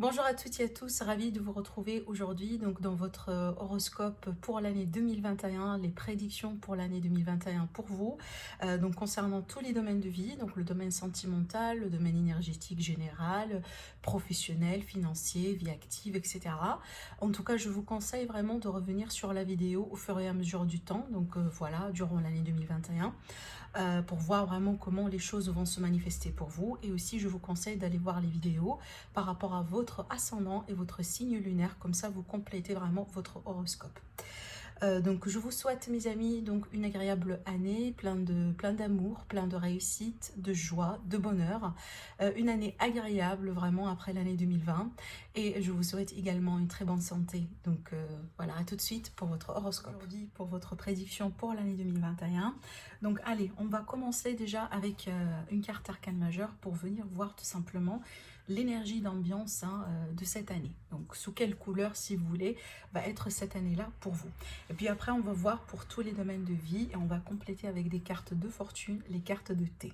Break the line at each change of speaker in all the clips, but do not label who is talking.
Bonjour à toutes et à tous, ravie de vous retrouver aujourd'hui donc dans votre horoscope pour l'année 2021, les prédictions pour l'année 2021 pour vous, donc concernant tous les domaines de vie, donc le domaine sentimental, le domaine énergétique général, professionnel, financier, vie active, etc. En tout cas, je vous conseille vraiment de revenir sur la vidéo au fur et à mesure du temps, donc voilà, durant l'année 2021. Pour voir vraiment comment les choses vont se manifester pour vous. Et aussi, je vous conseille d'aller voir les vidéos par rapport à votre ascendant et votre signe lunaire. Comme ça, vous complétez vraiment votre horoscope. Donc je vous souhaite mes amis donc une agréable année, plein d'amour, plein de réussite, de joie, de bonheur, une année agréable vraiment après l'année 2020 et je vous souhaite également une très bonne santé. Donc voilà, à tout de suite pour votre horoscope. Aujourd'hui pour votre prédiction pour l'année 2021. Donc allez, on va commencer déjà avec une carte arcane majeure pour venir voir tout simplement l'énergie d'ambiance de cette année. Donc sous quelle couleur, si vous voulez, va être cette année-là pour vous. Et puis après, on va voir pour tous les domaines de vie et on va compléter avec des cartes de fortune, les cartes de thé.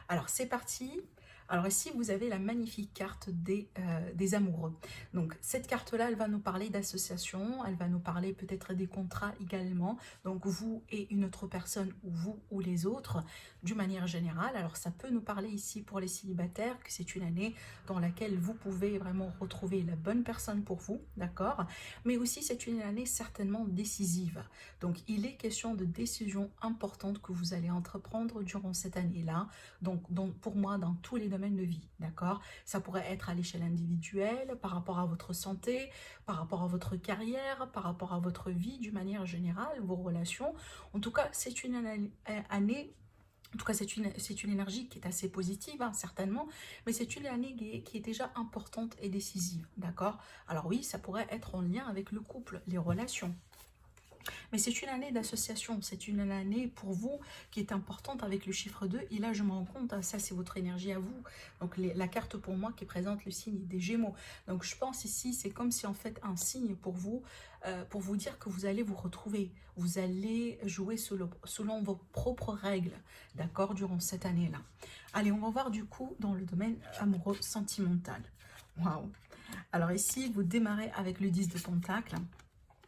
Alors c'est parti. Alors ici, vous avez la magnifique carte des amoureux. Donc cette carte-là, elle va nous parler d'association, elle va nous parler peut-être des contrats également. Donc vous et une autre personne, ou vous ou les autres, d'une manière générale. Alors ça peut nous parler ici pour les célibataires, que c'est une année dans laquelle vous pouvez vraiment retrouver la bonne personne pour vous, d'accord? Mais aussi c'est une année certainement décisive. Donc il est question de décisions importantes que vous allez entreprendre durant cette année-là. Donc pour moi, dans tous les domaines de vie, d'accord? Ça pourrait être à l'échelle individuelle, par rapport à votre santé, par rapport à votre carrière, par rapport à votre vie d'une manière générale, vos relations. En tout cas, c'est une année. En tout cas, c'est une énergie qui est assez positive, hein, certainement, mais c'est une année qui est déjà importante et décisive, d'accord? Alors oui, ça pourrait être en lien avec le couple, les relations, mais c'est une année d'association, c'est une année pour vous qui est importante avec le chiffre 2. Et là, je me rends compte, ça c'est votre énergie à vous. Donc la carte pour moi qui présente le signe des Gémeaux. Donc je pense ici, c'est comme si en fait un signe pour vous dire que vous allez vous retrouver. Vous allez jouer selon vos propres règles, d'accord, durant cette année-là. Allez, on va voir du coup dans le domaine amoureux sentimental. Waouh! Alors ici, vous démarrez avec le 10 de Pentacle.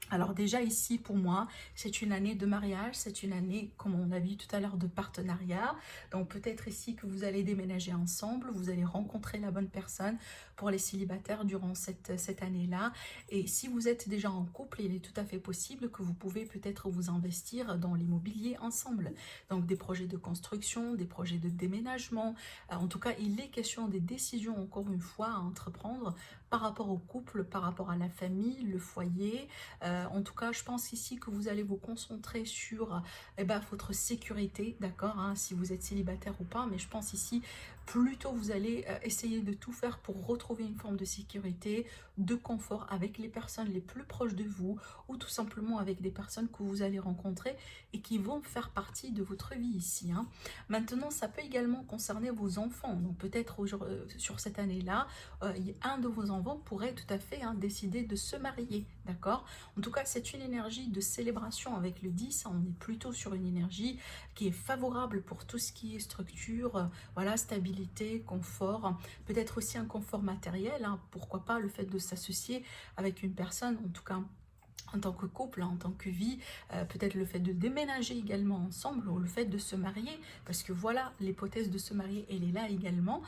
Alors déjà ici pour moi c'est une année de mariage, c'est une année comme on l'a vu tout à l'heure de partenariat. Donc peut-être ici que vous allez déménager ensemble, vous allez rencontrer la bonne personne pour les célibataires durant cette année-là. Et si vous êtes déjà en couple, il est tout à fait possible que vous pouvez peut-être vous investir dans l'immobilier ensemble. Donc des projets de construction, des projets de déménagement. En tout cas il est question des décisions encore une fois à entreprendre par rapport au couple, par rapport à la famille, le foyer. En tout cas, je pense ici que vous allez vous concentrer sur votre sécurité, d'accord, hein, si vous êtes célibataire ou pas, mais je pense ici plutôt vous allez essayer de tout faire pour retrouver une forme de sécurité, de confort avec les personnes les plus proches de vous ou tout simplement avec des personnes que vous allez rencontrer et qui vont faire partie de votre vie ici, hein. Maintenant, ça peut également concerner vos enfants. Donc peut-être sur cette année-là, un de vos enfants pourrait tout à fait décider de se marier, d'accord? En tout cas, c'est une énergie de célébration avec le 10. On est plutôt sur une énergie qui est favorable pour tout ce qui est structure, voilà, stabilité, confort. Peut-être aussi un confort matériel, hein, pourquoi pas le fait de s'associer avec une personne, en tout cas en tant que couple, en tant que vie, peut-être le fait de déménager également ensemble ou le fait de se marier, parce que voilà, l'hypothèse de se marier, elle est là également.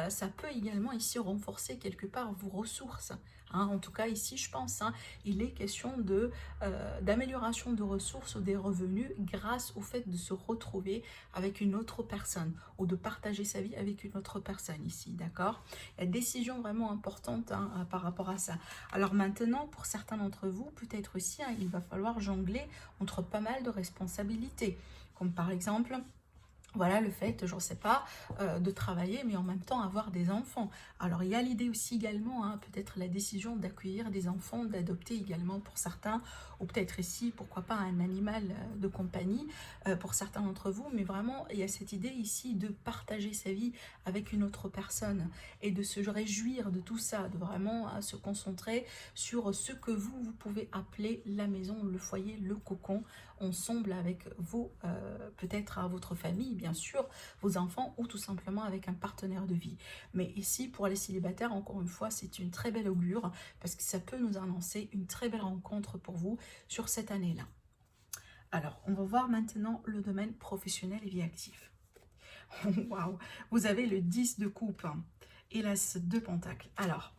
Ça peut également ici renforcer quelque part vos ressources, hein. En tout cas ici, je pense, hein, il est question d'amélioration de ressources ou des revenus grâce au fait de se retrouver avec une autre personne ou de partager sa vie avec une autre personne ici, d'accord? Il y a des décisions vraiment importantes, hein, par rapport à ça. Alors maintenant, pour certains d'entre vous, peut-être aussi, hein, il va falloir jongler entre pas mal de responsabilités, comme par exemple voilà le fait, je ne sais pas, de travailler, mais en même temps avoir des enfants. Alors il y a l'idée aussi également, hein, peut-être la décision d'accueillir des enfants, d'adopter également pour certains, ou peut-être ici, pourquoi pas un animal de compagnie pour certains d'entre vous, mais vraiment il y a cette idée ici de partager sa vie avec une autre personne et de se réjouir de tout ça, de vraiment se concentrer sur ce que vous pouvez appeler la maison, le foyer, le cocon ensemble avec vous, peut-être à votre famille, bien sûr, vos enfants ou tout simplement avec un partenaire de vie. Mais ici, pour les célibataires, encore une fois, c'est une très belle augure parce que ça peut nous annoncer une très belle rencontre pour vous sur cette année-là. Alors, on va voir maintenant le domaine professionnel et vie active. Waouh, vous avez le 10 de coupe et l'as de pentacle. Alors,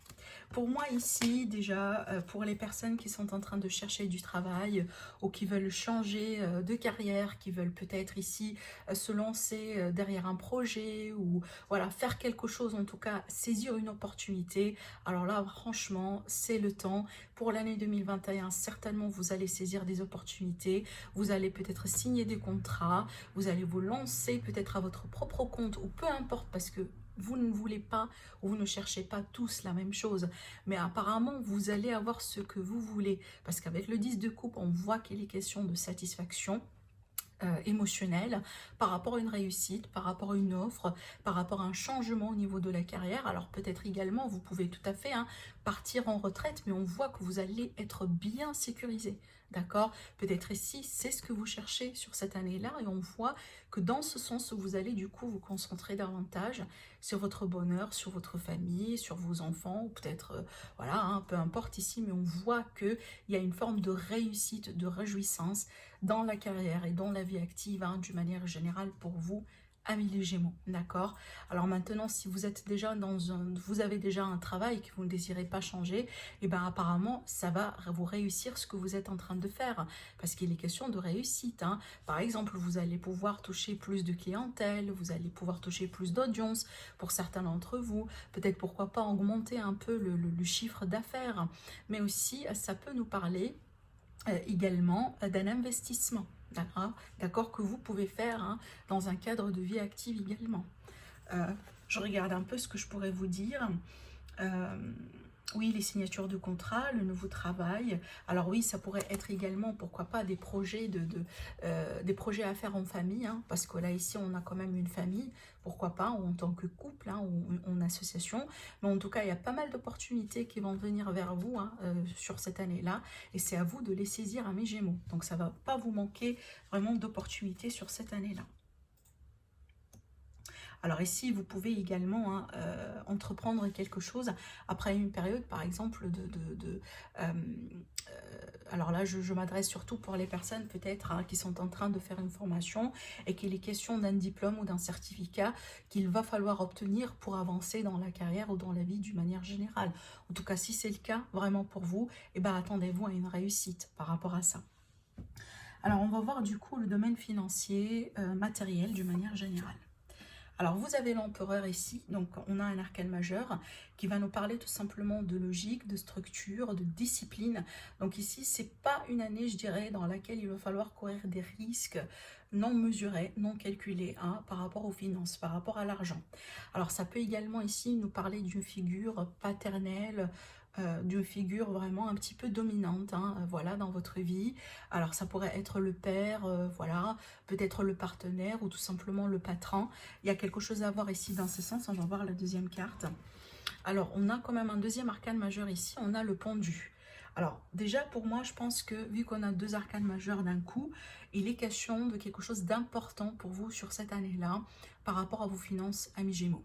pour moi ici, déjà, pour les personnes qui sont en train de chercher du travail ou qui veulent changer de carrière, qui veulent peut-être ici se lancer derrière un projet ou voilà, faire quelque chose, en tout cas, saisir une opportunité. Alors là, franchement, c'est le temps. Pour l'année 2021, certainement, vous allez saisir des opportunités. Vous allez peut-être signer des contrats. Vous allez vous lancer peut-être à votre propre compte ou peu importe parce que vous ne voulez pas ou vous ne cherchez pas tous la même chose, mais apparemment vous allez avoir ce que vous voulez, parce qu'avec le 10 de coupe, on voit qu'il est question de satisfaction émotionnelle par rapport à une réussite, par rapport à une offre, par rapport à un changement au niveau de la carrière. Alors peut-être également, vous pouvez tout à fait partir en retraite, mais on voit que vous allez être bien sécurisé. D'accord? Peut-être ici, c'est ce que vous cherchez sur cette année-là et on voit que dans ce sens, vous allez du coup vous concentrer davantage sur votre bonheur, sur votre famille, sur vos enfants, ou peut-être, voilà, peu importe ici, mais on voit qu'il y a une forme de réussite, de réjouissance dans la carrière et dans la vie active, d'une manière générale pour vous, amis les Gémeaux, d'accord? Alors maintenant, si vous êtes déjà vous avez déjà un travail que vous ne désirez pas changer, et bien apparemment, ça va vous réussir ce que vous êtes en train de faire, parce qu'il est question de réussite. Par exemple, vous allez pouvoir toucher plus de clientèle, vous allez pouvoir toucher plus d'audience pour certains d'entre vous, peut-être pourquoi pas augmenter un peu le chiffre d'affaires, mais aussi ça peut nous parler également d'un investissement, d'accord, que vous pouvez faire dans un cadre de vie active également. Je regarde un peu ce que je pourrais vous dire. Oui, les signatures de contrat, le nouveau travail. Alors oui, ça pourrait être également, pourquoi pas, des projets, des projets à faire en famille, parce que là, ici, on a quand même une famille, pourquoi pas, ou en tant que couple, ou en association. Mais en tout cas, il y a pas mal d'opportunités qui vont venir vers vous sur cette année-là, et c'est à vous de les saisir à mes Gémeaux. Donc, ça ne va pas vous manquer vraiment d'opportunités sur cette année-là. Alors ici, vous pouvez également entreprendre quelque chose après une période, par exemple, alors là, je m'adresse surtout pour les personnes peut-être qui sont en train de faire une formation et qu'il est question d'un diplôme ou d'un certificat qu'il va falloir obtenir pour avancer dans la carrière ou dans la vie d'une manière générale. En tout cas, si c'est le cas vraiment pour vous, attendez-vous à une réussite par rapport à ça. Alors, on va voir du coup le domaine financier, matériel d'une manière générale. Alors, vous avez l'empereur ici, donc on a un arcane majeur qui va nous parler tout simplement de logique, de structure, de discipline. Donc ici, c'est pas une année, je dirais, dans laquelle il va falloir courir des risques non mesurés, non calculés, par rapport aux finances, par rapport à l'argent. Alors, ça peut également ici nous parler d'une figure paternelle, d'une figure vraiment un petit peu dominante, voilà, dans votre vie. Alors ça pourrait être le père, voilà, peut-être le partenaire ou tout simplement le patron. Il y a quelque chose à voir ici dans ce sens. On va voir la deuxième carte. Alors on a quand même un deuxième arcane majeur ici, on a le pendu. Alors déjà pour moi, je pense que vu qu'on a deux arcanes majeurs d'un coup, il est question de quelque chose d'important pour vous sur cette année-là par rapport à vos finances, amis Gémeaux.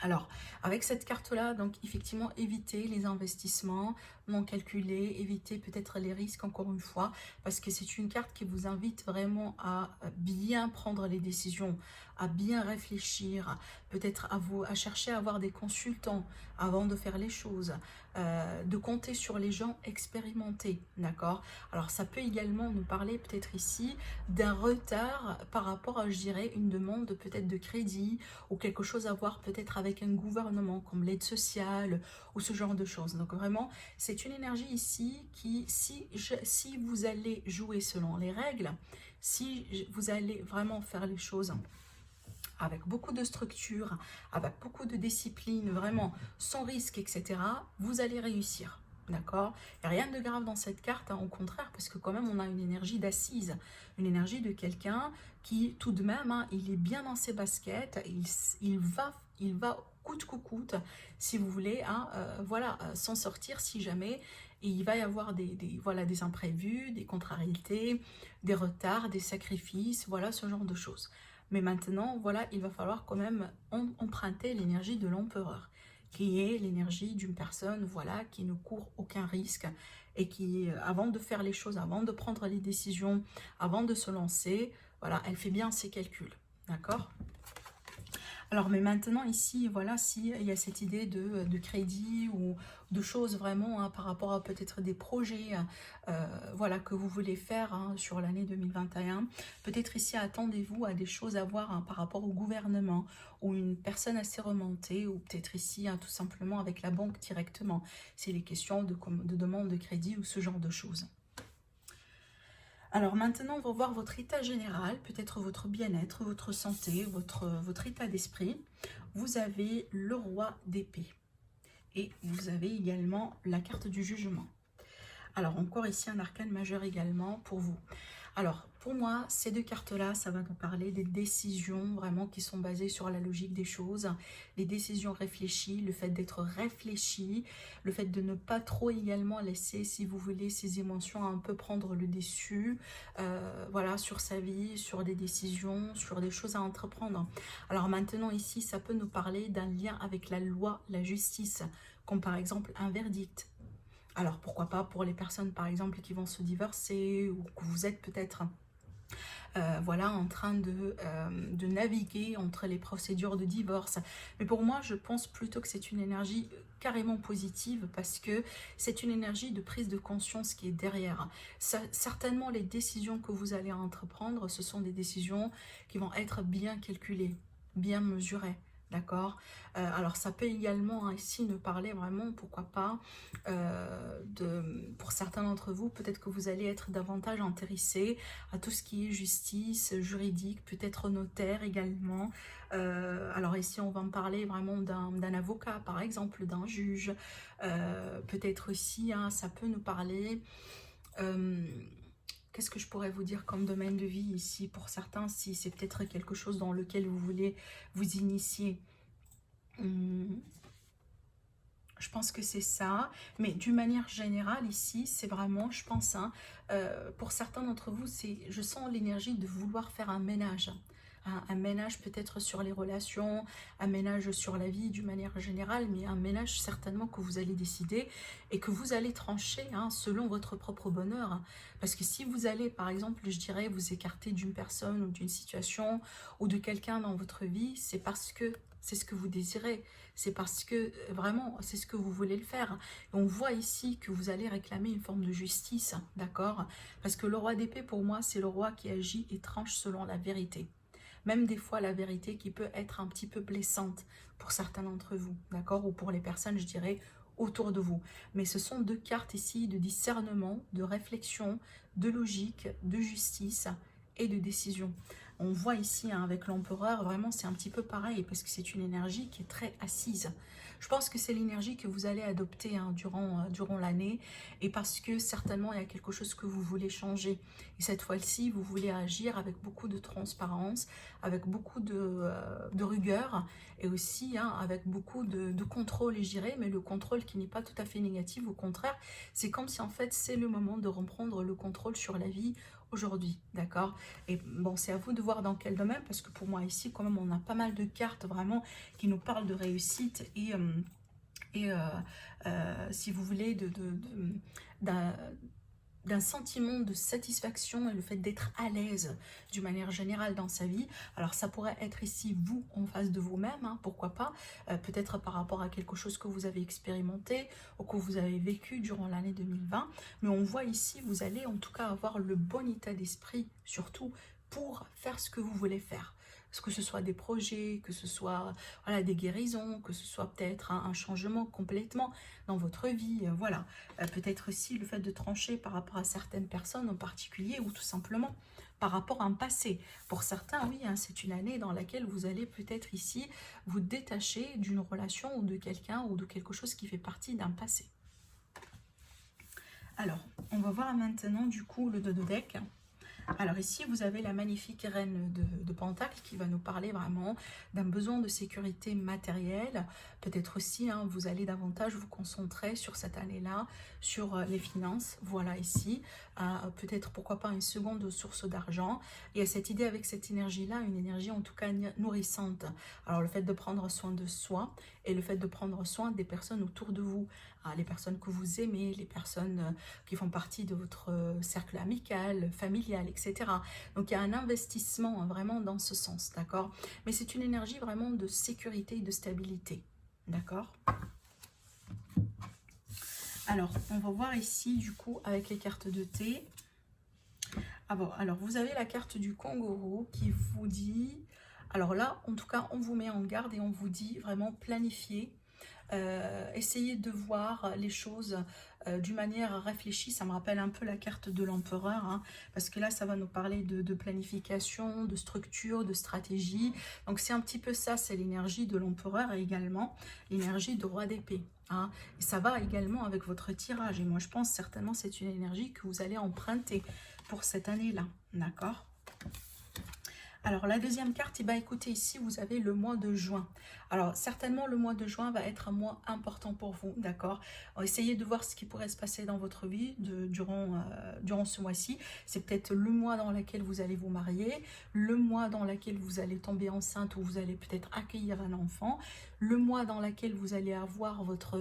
Alors, avec cette carte-là, donc effectivement, évitez les investissements non calculés, évitez peut-être les risques encore une fois, parce que c'est une carte qui vous invite vraiment à bien prendre les décisions, à bien réfléchir, peut-être à chercher à avoir des consultants avant de faire les choses, de compter sur les gens expérimentés, d'accord? Alors, ça peut également nous parler peut-être ici d'un retard par rapport à, je dirais, une demande peut-être de crédit ou quelque chose à voir peut-être avec un gouvernement comme l'aide sociale ou ce genre de choses. Donc vraiment, c'est une énergie ici qui, si vous allez jouer selon les règles, si vous allez vraiment faire les choses avec beaucoup de structure, avec beaucoup de discipline, vraiment sans risque, etc., vous allez réussir. D'accord? Il n'y a rien de grave dans cette carte, au contraire, parce que quand même, on a une énergie d'assise, une énergie de quelqu'un qui, tout de même, il est bien dans ses baskets, il va coûte que coûte, si vous voulez, hein, voilà, s'en sortir si jamais. Et il va y avoir voilà, des imprévus, des contrariétés, des retards, des sacrifices, voilà, ce genre de choses. Mais maintenant, voilà, il va falloir quand même emprunter l'énergie de l'empereur, qui est l'énergie d'une personne, voilà, qui ne court aucun risque et qui, avant de faire les choses, avant de prendre les décisions, avant de se lancer, voilà, elle fait bien ses calculs, d'accord? Alors, mais maintenant, ici, voilà, s'il y a cette idée de crédit ou de choses vraiment hein, par rapport à peut-être des projets voilà, que vous voulez faire hein, sur l'année 2021, peut-être ici, attendez-vous à des choses à voir hein, par rapport au gouvernement ou une personne assez remontée ou peut-être ici, hein, tout simplement avec la banque directement. C'est les questions de demande de crédit ou ce genre de choses. Alors maintenant, on va voir votre état général, peut-être votre bien-être, votre santé, votre état d'esprit. Vous avez le roi d'épée et vous avez également la carte du jugement. Alors encore ici un arcane majeur également pour vous. Alors pour moi, ces deux cartes-là, ça va nous parler des décisions vraiment qui sont basées sur la logique des choses, les décisions réfléchies, le fait d'être réfléchi, le fait de ne pas trop également laisser, si vous voulez, ses émotions un peu prendre le dessus, voilà, sur sa vie, sur des décisions, sur des choses à entreprendre. Alors maintenant ici, ça peut nous parler d'un lien avec la loi, la justice, comme par exemple un verdict. Alors pourquoi pas pour les personnes par exemple qui vont se divorcer ou que vous êtes peut-être voilà, en train de naviguer entre les procédures de divorce. Mais pour moi, je pense plutôt que c'est une énergie carrément positive parce que c'est une énergie de prise de conscience qui est derrière. Certainement, les décisions que vous allez entreprendre, ce sont des décisions qui vont être bien calculées, bien mesurées. D'accord. Alors ça peut également hein, ici nous parler vraiment, pourquoi pas, pour certains d'entre vous, peut-être que vous allez être davantage intéressés à tout ce qui est justice, juridique, peut-être notaire également. Alors ici on va en parler vraiment d'un avocat par exemple, d'un juge, peut-être aussi, hein, ça peut nous parler... Qu'est-ce que je pourrais vous dire comme domaine de vie ici pour certains, si c'est peut-être quelque chose dans lequel vous voulez vous initier. Je pense que c'est ça, mais d'une manière générale ici, c'est vraiment, je pense, hein, pour certains d'entre vous, je sens l'énergie de vouloir faire un ménage. Un ménage peut-être sur les relations, un ménage sur la vie d'une manière générale, mais un ménage certainement que vous allez décider et que vous allez trancher hein, selon votre propre bonheur. Hein. Parce que si vous allez, par exemple, je dirais, vous écarter d'une personne ou d'une situation ou de quelqu'un dans votre vie, c'est parce que c'est ce que vous désirez, c'est parce que vraiment, c'est ce que vous voulez le faire. Et on voit ici que vous allez réclamer une forme de justice, d'accord? Parce que le roi d'épée, pour moi, c'est le roi qui agit et tranche selon la vérité. Même des fois, la vérité qui peut être un petit peu blessante pour certains d'entre vous, d'accord? Ou pour les personnes, je dirais, autour de vous. Mais ce sont deux cartes ici de discernement, de réflexion, de logique, de justice et de décision. On voit ici hein, avec l'empereur, vraiment c'est un petit peu pareil parce que c'est une énergie qui est très assise. Je pense que c'est l'énergie que vous allez adopter hein, durant l'année et parce que certainement il y a quelque chose que vous voulez changer. Et cette fois-ci, vous voulez agir avec beaucoup de transparence, avec beaucoup de rigueur et aussi hein, avec beaucoup de contrôle, je dirais, mais le contrôle qui n'est pas tout à fait négatif, au contraire, c'est comme si en fait c'est le moment de reprendre le contrôle sur la vie aujourd'hui, d'accord? Et bon, c'est à vous de voir dans quel domaine, parce que pour moi ici, quand même, on a pas mal de cartes vraiment qui nous parlent de réussite et si vous voulez, d'un sentiment de satisfaction et le fait d'être à l'aise d'une manière générale dans sa vie. Alors ça pourrait être ici vous en face de vous-même, hein, pourquoi pas, peut-être par rapport à quelque chose que vous avez expérimenté ou que vous avez vécu durant l'année 2020, mais on voit ici, vous allez en tout cas avoir le bon état d'esprit, surtout pour faire ce que vous voulez faire. Que ce soit des projets, que ce soit voilà, des guérisons, que ce soit peut-être un changement complètement dans votre vie, voilà. Peut-être aussi le fait de trancher par rapport à certaines personnes en particulier ou tout simplement par rapport à un passé. Pour certains, oui, hein, c'est une année dans laquelle vous allez peut-être ici vous détacher d'une relation ou de quelqu'un ou de quelque chose qui fait partie d'un passé. Alors, on va voir maintenant du coup le dodo deck. Alors ici, vous avez la magnifique reine de Pentacle qui va nous parler vraiment d'un besoin de sécurité matérielle. Peut-être aussi, hein, vous allez davantage vous concentrer sur cette année-là, sur les finances. Voilà ici, peut-être pourquoi pas une seconde source d'argent. Il y a cette idée avec cette énergie-là, une énergie en tout cas nourrissante. Alors le fait de prendre soin de soi et le fait de prendre soin des personnes autour de vous. Hein, les personnes que vous aimez, les personnes qui font partie de votre cercle amical, familial, etc. Donc il y a un investissement, hein, vraiment dans ce sens, d'accord? Mais c'est une énergie vraiment de sécurité et de stabilité, d'accord? Alors, on va voir ici, du coup, avec les cartes de thé. Ah bon, alors vous avez la carte du kangourou qui vous dit... Alors là, en tout cas, on vous met en garde et on vous dit vraiment planifier. Essayez de voir les choses d'une manière réfléchie. Ça me rappelle un peu la carte de l'empereur, hein, parce que là ça va nous parler de planification, de structure, de stratégie. Donc c'est un petit peu ça, c'est l'énergie de l'empereur et également l'énergie de roi d'épée, hein. Et ça va également avec votre tirage, et moi je pense certainement c'est une énergie que vous allez emprunter pour cette année là, d'accord? Alors la deuxième carte, écoutez, ici vous avez le mois de juin. Alors certainement le mois de juin va être un mois important pour vous, d'accord? Essayez de voir ce qui pourrait se passer dans votre vie durant ce mois-ci. C'est peut-être le mois dans lequel vous allez vous marier, le mois dans lequel vous allez tomber enceinte ou vous allez peut-être accueillir un enfant, le mois dans lequel vous allez avoir votre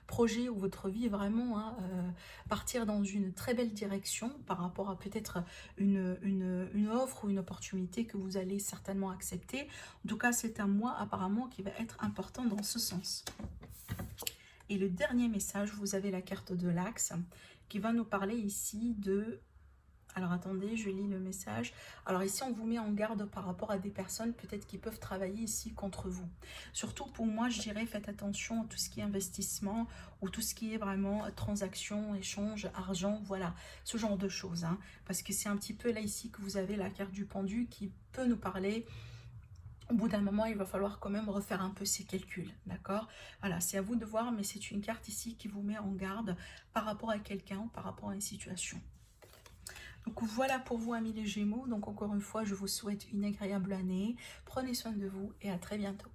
projet ou votre vie vraiment, hein, partir dans une très belle direction par rapport à peut-être une offre ou une opportunité que vous allez certainement accepter. En tout cas, c'est un mois apparemment qui va être important dans ce sens. Et le dernier message, vous avez la carte de l'Axe qui va nous parler ici de... Alors attendez, je lis le message. Alors ici, on vous met en garde par rapport à des personnes peut-être qui peuvent travailler ici contre vous. Surtout pour moi, je dirais, faites attention à tout ce qui est investissement ou tout ce qui est vraiment transaction, échange, argent, voilà, ce genre de choses, hein. Parce que c'est un petit peu là ici que vous avez la carte du pendu qui peut nous parler. Au bout d'un moment, il va falloir quand même refaire un peu ses calculs, d'accord? Voilà, c'est à vous de voir, mais c'est une carte ici qui vous met en garde par rapport à quelqu'un, par rapport à une situation. Donc voilà pour vous, amis les Gémeaux. Donc encore une fois, je vous souhaite une agréable année. Prenez soin de vous et à très bientôt.